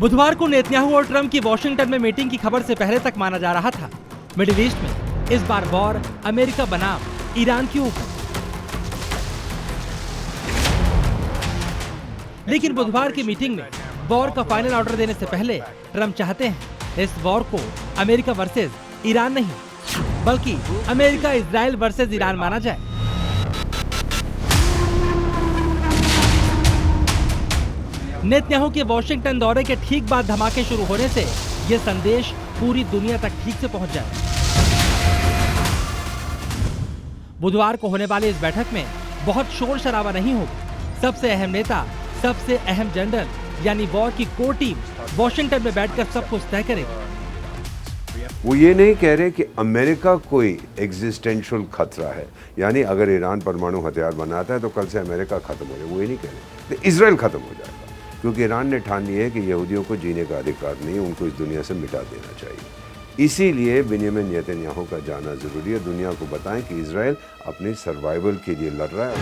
बुधवार को नेतन्याहू और ट्रंप की वॉशिंगटन में मीटिंग की खबर से पहले तक माना जा रहा था मिडिल ईस्ट में इस बार वॉर अमेरिका बनाम ईरान के ऊपर। लेकिन बुधवार की मीटिंग में वॉर का फाइनल ऑर्डर देने से पहले ट्रंप चाहते हैं इस वॉर को अमेरिका वर्सेस ईरान नहीं बल्कि अमेरिका इजराइल वर्सेस ईरान माना जाए। नेतन्याहू के वॉशिंगटन दौरे के ठीक बाद धमाके शुरू होने से ये संदेश पूरी दुनिया तक ठीक से पहुंच जाए। बुधवार को होने वाली इस बैठक में बहुत शोर शराबा नहीं होगा। सबसे अहम नेता, सबसे अहम जनरल यानी वॉर की कोर टीम वॉशिंगटन में बैठकर सब कुछ तय करेगी। वो ये नहीं कह रहे कि अमेरिका कोई एग्जिस्टेंशियल खतरा है, यानी अगर ईरान परमाणु हथियार बनाता है तो कल से अमेरिका खत्म हो जाए, वो ये नहीं कह रहे। तो इजराइल खत्म हो जाएगा क्योंकि ईरान ने ठान लिया है कि यहूदियों को जीने का अधिकार नहीं, उनको इस दुनिया से मिटा देना चाहिए। इसीलिए बेंजामिन नेतन्याहू का जाना जरूरी है। दुनिया को बताएं कि इजराइल अपनी सर्वाइवल के लिए लड़ रहा है।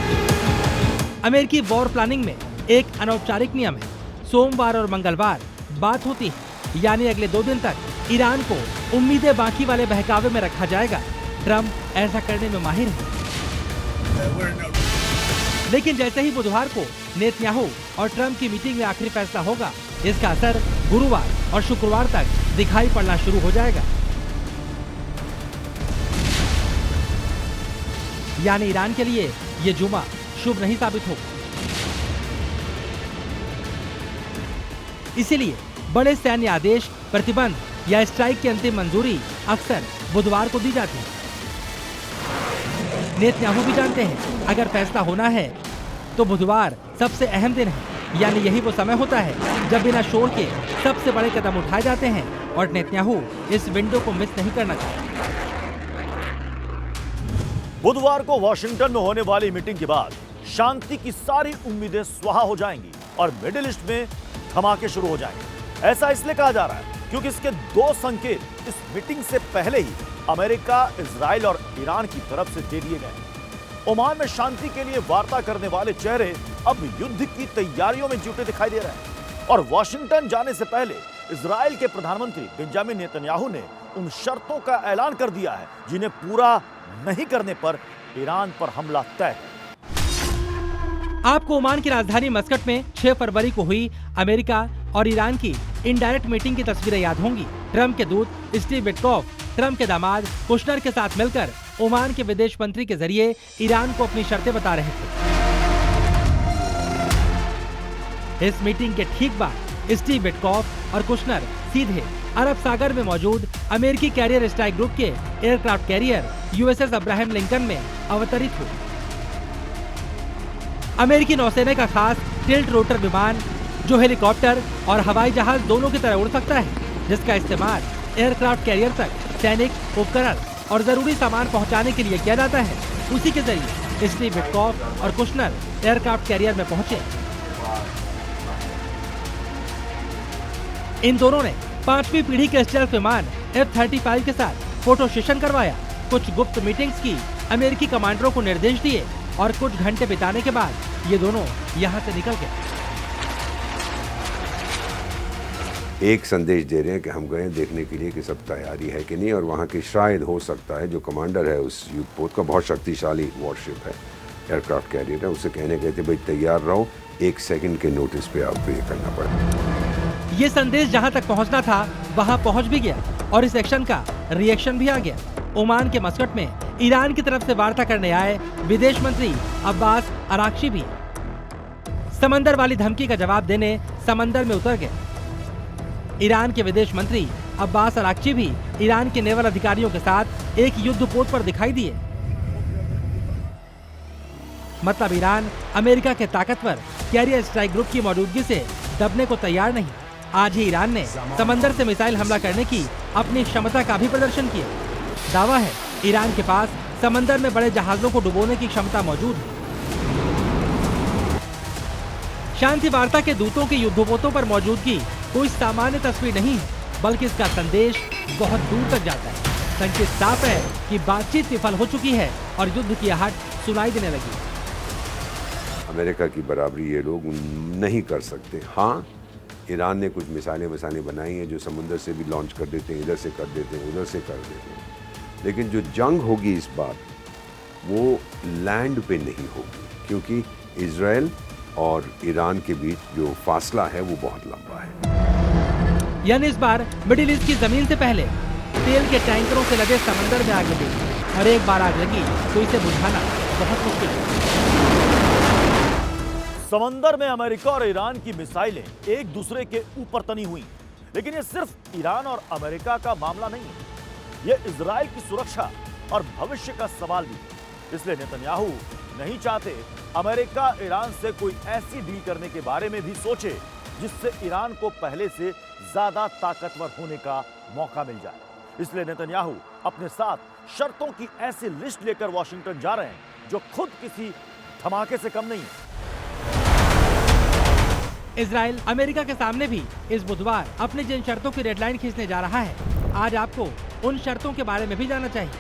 अमेरिकी वॉर प्लानिंग में एक अनौपचारिक नियम है, सोमवार और मंगलवार बात होती है, यानी अगले 2 दिन तक ईरान को उम्मीदें बाकी वाले बहकावे में रखा जाएगा। ट्रंप ऐसा करने में माहिर है। लेकिन जैसे ही बुधवार को नेतन्याहू और ट्रंप की मीटिंग में आखिरी फैसला होगा, इसका असर गुरुवार और शुक्रवार तक दिखाई पड़ना शुरू हो जाएगा। यानी ईरान के लिए ये जुमा शुभ नहीं साबित होगा। इसीलिए बड़े सैन्य आदेश, प्रतिबंध या स्ट्राइक की अंतिम मंजूरी अक्सर बुधवार को दी जाती है। नेतन्याहू भी जानते हैं अगर फैसला होना है तो बुधवार सबसे अहम दिन है, यानी यही वो समय होता है जब बिना शोर के सबसे बड़े कदम उठाए जाते हैं और नेतन्याहू इस विंडो को मिस नहीं करना चाहते। बुधवार को वॉशिंगटन में होने वाली मीटिंग के बाद शांति की सारी उम्मीदें स्वाहा हो जाएंगी और मिडिल ईस्ट में धमाके शुरू हो जाएंगे। ऐसा इसलिए कहा जा रहा है क्योंकि इसके 2 संकेत इस मीटिंग से पहले ही अमेरिका, इजराइल और ईरान की तरफ से दे दिए गए। ओमान में शांति के लिए वार्ता करने वाले चेहरे अब युद्ध की तैयारियों में जुटे दिखाई दे रहे हैं और वॉशिंगटन जाने से पहले इजराइल के प्रधानमंत्री बेंजामिन नेतन्याहू ने उन शर्तों का ऐलान कर दिया है जिन्हें पूरा नहीं करने पर ईरान पर हमला तय है। आपको ओमान की राजधानी मस्कट में 6 फरवरी को हुई अमेरिका और ईरान की इनडायरेक्ट मीटिंग की तस्वीरें याद होंगी। ट्रंप के दूत स्टीव विटकॉफ ट्रंप के दामाद कुशनर के साथ मिलकर ओमान के विदेश मंत्री के जरिए ईरान को अपनी शर्तें बता रहे थे। इस मीटिंग के ठीक बाद स्टीव विटकॉफ और कुशनर सीधे अरब सागर में मौजूद अमेरिकी कैरियर स्ट्राइक ग्रुप के aircraft carrier USS Abraham Lincoln में अवतरित हुए। अमेरिकी नौसेना का खास टिल्ट रोटर विमान जो हेलीकॉप्टर और हवाई जहाज दोनों की तरह उड़ सकता है, जिसका इस्तेमाल एयरक्राफ्ट कैरियर तक सैनिक उपकरण और जरूरी सामान पहुंचाने के लिए किया जाता है, उसी के जरिए स्टीव विटकॉफ और कुशनर एयरक्राफ्ट कैरियर में पहुंचे। इन दोनों ने 5वीं पीढ़ी के स्टेल्थ विमान F-35 के साथ फोटो सेशन करवाया, कुछ गुप्त मीटिंग्स की, अमेरिकी कमांडरों को निर्देश दिए और कुछ घंटे बिताने के बाद ये दोनों यहाँ से निकल गए। एक संदेश दे रहे हैं कि हम गए देखने के लिए कि सब तैयारी है कि नहीं, और वहाँ की शायद हो सकता है जो कमांडर है उस युद्धपोत का बहुत शक्तिशाली वॉरशिप है, एयरक्राफ्ट कैरियर है, उसे कहने गए थे भाई तैयार रहो, 1 सेकंड के नोटिस पे आपको ये करना पड़ेगा। ये संदेश जहाँ तक पहुँचना था वहाँ पहुँच भी गया और इस एक्शन का रिएक्शन भी आ गया। ओमान के मस्कट में ईरान की तरफ से वार्ता करने आए विदेश मंत्री अब्बास अराक्ची भी समंदर वाली धमकी का जवाब देने समंदर में उतर गए। ईरान के विदेश मंत्री अब्बास अराक्ची भी ईरान के नेवल अधिकारियों के साथ एक युद्धपोत पर दिखाई दिए। मतलब ईरान अमेरिका के ताकतवर कैरियर स्ट्राइक ग्रुप की मौजूदगी से दबने को तैयार नहीं। आज ही ईरान ने समंदर से मिसाइल हमला करने की अपनी क्षमता का भी प्रदर्शन किया। दावा है ईरान के पास समंदर में बड़े जहाजों को डुबोने की क्षमता मौजूद है। शांति वार्ता के दूतों के युद्धपोतों पर मौजूदगी कोई सामान्य तस्वीर नहीं है, बल्कि इसका संदेश बहुत दूर तक जाता है। संकेत साफ है कि बातचीत विफल हो चुकी है और युद्ध की आहट सुनाई देने लगी। अमेरिका की बराबरी ये लोग नहीं कर सकते। हाँ, ईरान ने कुछ मिसाइलें बनाई हैं जो समुंदर से भी लॉन्च कर देते हैं, इधर से कर देते हैं, उधर से कर देते हैं। लेकिन जो जंग होगी इस बार वो लैंड पे नहीं होगी, क्योंकि इजराइल और ईरान के बीच जो फासला है वो बहुत लंबा है। यानी इस बार मिडिल ईस्ट की जमीन से पहले तेल के टैंकरों से लदे समंदर में आग लगी, और एक बार आग लगी तो इसे बुझाना बहुत मुश्किल है। समंदर में अमेरिका और ईरान की मिसाइलें एक दूसरे के ऊपर तनी हुई, लेकिन ये सिर्फ ईरान और अमेरिका का मामला नहीं है, ये इजराइल की सुरक्षा और भविष्य का सवाल भी है। इसलिए नेतन्याहू नहीं चाहते अमेरिका ईरान से कोई ऐसी डील करने के बारे में भी सोचे जिससे ईरान को पहले से ज्यादा ताकतवर होने का मौका मिल जाए। इसलिए नेतन्याहू अपने साथ शर्तों की ऐसी लिस्ट लेकर वॉशिंगटन जा रहे हैं जो खुद किसी धमाके से कम नहीं है। इजराइल अमेरिका के सामने भी इस बुधवार अपनी जिन शर्तों की डेडलाइन खींचने जा रहा है, आज आपको उन शर्तों के बारे में भी जानना चाहिए।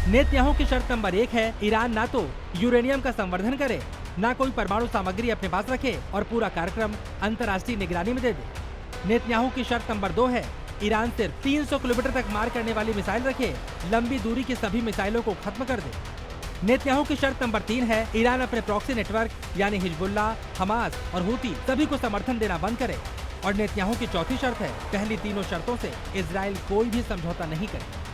नेतन्याहू की शर्त नंबर 1 है, ईरान ना तो यूरेनियम का संवर्धन करे, ना कोई परमाणु सामग्री अपने पास रखे और पूरा कार्यक्रम अंतर्राष्ट्रीय निगरानी में दे दे। नेतन्याहू की शर्त नंबर 2 है, ईरान सिर्फ 300 किलोमीटर तक मार करने वाली मिसाइल रखे, लंबी दूरी की सभी मिसाइलों को खत्म कर दे। नेतन्याहू की शर्त नंबर 3 है, ईरान अपने प्रॉक्सी नेटवर्क यानी हिजबुल्लाह, हमास और हूती सभी को समर्थन देना बंद करे। और नेतन्याहू की चौथी शर्त है, पहली तीनों शर्तों से इजराइल कोई भी समझौता नहीं करे।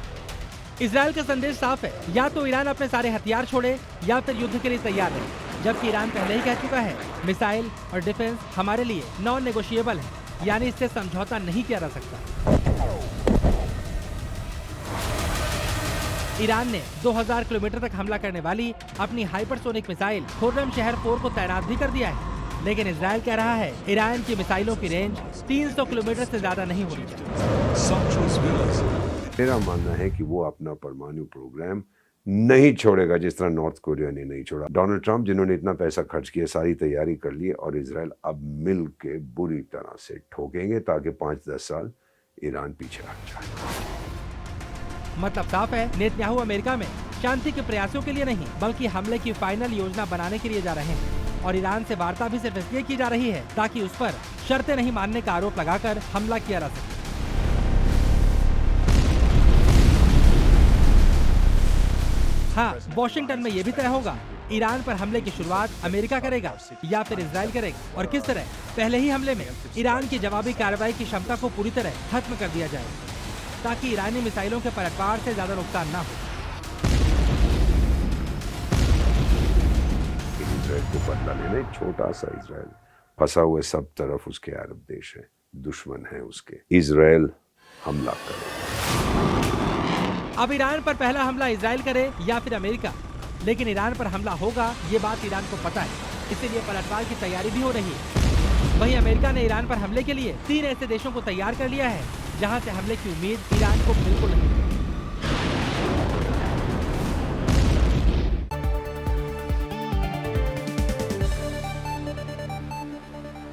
इजराइल का संदेश साफ है, या तो ईरान अपने सारे हथियार छोड़े या फिर युद्ध के लिए तैयार रहे, जबकि ईरान पहले ही कह चुका है मिसाइल और डिफेंस हमारे लिए नॉन नेगोशिएबल है, यानी इससे समझौता नहीं किया जा सकता। ईरान ने 2000 किलोमीटर तक हमला करने वाली अपनी हाइपरसोनिक मिसाइल खुर्रम शहर 4 को तैनात भी कर दिया है, लेकिन इजराइल कह रहा है ईरान की मिसाइलों की रेंज 300 किलोमीटर से ज्यादा नहीं होनी चाहिए। मेरा मानना है कि वो अपना परमाणु प्रोग्राम नहीं छोड़ेगा, जिस तरह नॉर्थ कोरिया ने नहीं छोड़ा। डोनाल्ड ट्रंप जिन्होंने इतना पैसा खर्च किया, सारी तैयारी कर ली, और इजराइल अब मिल के बुरी तरह से ठोकेंगे ताकि 5-10 साल ईरान पीछे हट जाए। मतलब साफ है, नेतन्याहू अमेरिका में शांति के प्रयासों के लिए नहीं बल्कि हमले की फाइनल योजना बनाने के लिए जा रहे हैं, और ईरान से वार्ता भी सिर्फ इसलिए की जा रही है ताकि उस पर शर्तें नहीं मानने का आरोप लगाकर हमला किया जा सके। हाँ, वॉशिंगटन में ये भी तय होगा ईरान पर हमले की शुरुआत अमेरिका करेगा या फिर इजराइल करेगा, और किस तरह। पहले ही हमले में ईरान की जवाबी कार्रवाई की क्षमता को पूरी तरह खत्म कर दिया जाए ताकि ईरानी मिसाइलों के पलटवार से ज्यादा नुकसान ना हो। इजराइल को बदला लेने, छोटा सा इजराइल फंसा हुए सब तरफ उसके अरब देश है, दुश्मन है उसके। इजराइल हमला करे। अब ईरान पर पहला हमला इजराइल करे या फिर अमेरिका, लेकिन ईरान पर हमला होगा ये बात ईरान को पता है, इसीलिए पलटवार की तैयारी भी हो रही है। वहीं अमेरिका ने ईरान पर हमले के लिए 3 ऐसे देशों को तैयार कर लिया है जहां से हमले की उम्मीद ईरान को बिल्कुल नहीं।